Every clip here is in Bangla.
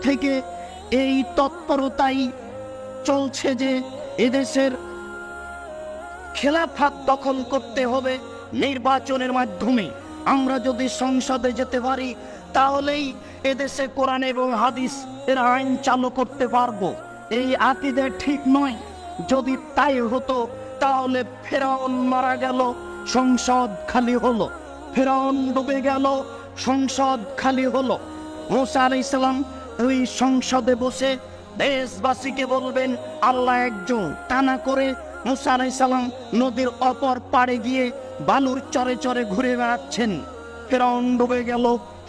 থেকে এই তৎপরতাই চলছে যে এদেশের খেলাফত দখল করতে হবে নির্বাচনের মাধ্যমে। আমরা যদি সংসদে যেতে পারি তাহলেই এদেশে কোরআন এবং হাদিস এর আইন চালু করতে পারবো। এই আকীদা ঠিক নয়। যদি তাই হতো তাহলে ফেরাউন মারা গেল, সংসদ খালি হলো। ফেরাউন ডুবে গেল, সংসদ খালি হলো। মুসা আলাইহিস সালাম ওই সংসদে বসে দেশবাসীকে বলবেন আল্লাহ একজন। তা না করে মুসা আলাইহিস সালাম নদীর অপর পাড়ে গিয়ে বালুর চরে চরে ঘুরে বেড়াচ্ছেন। ফেরাউন ডুবে গেল,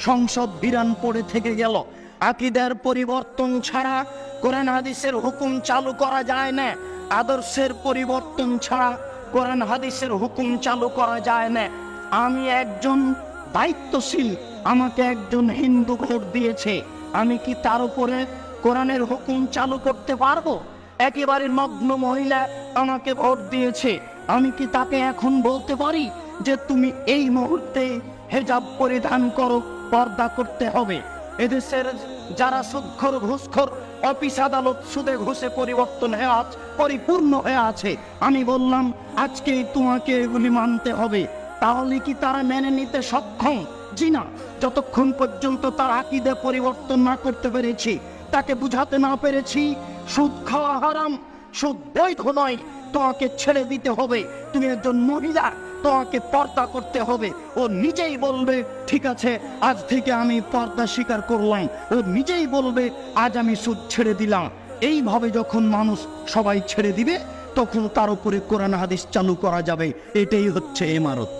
সংসদ বিরান পড়ে থেকে গেল। আকীদার পরিবর্তন ছাড়া কোরআন হাদিসের হুকুম চালু করা যায় না। আদর্শের পরিবর্তন ছাড়া কোরআন হাদিসের হুকুম চালু করা যায় না। আমি একজন দায়িত্বশীল, আমাকে একজন হিন্দু ভোট দিয়েছে, আমি কি তার উপরে কোরআনের হুকুম চালু করতে পারবো? একেবারে নগ্ন মহিলা আমাকে ভোট দিয়েছে, আমি কি তাকে এখন বলতে পারি যে তুমি এই মুহূর্তে হেজাব পরিধান করো, পর্দা করতে হবে? এদেশের যারা সুদখোর ঘুষখোর, অফিস আদালত সুদে ঘুষে পরিপূর্ণ হয়ে আছে, আমি বললাম আজকেই তোমাকে এগুলি মানতে হবে, তাহলে কি তারা মেনে নিতে সক্ষম? জি না। যতক্ষণ পর্যন্ত তার আকীদা পরিবর্তন না করতে পেরেছি, তাকে বুঝাতে না পেরেছি সুদ খাওয়া হারাম, সুদ বৈধ নয়, তোমাকে ছেড়ে দিতে হবে, তুমি একজন মহিলা, তোমাকে পর্দা করতে হবে, ও নিজেই বলবে ঠিক আছে আজ থেকে আমি পর্দা স্বীকার করলাম, ও নিজেই বলবে আজ আমি সুদ ছেড়ে দিলাম। এইভাবে যখন মানুষ সবাই ছেড়ে দিবে তখন তার উপরে কোরআন হাদিস চালু করা যাবে। এটাই হচ্ছে ইমারত।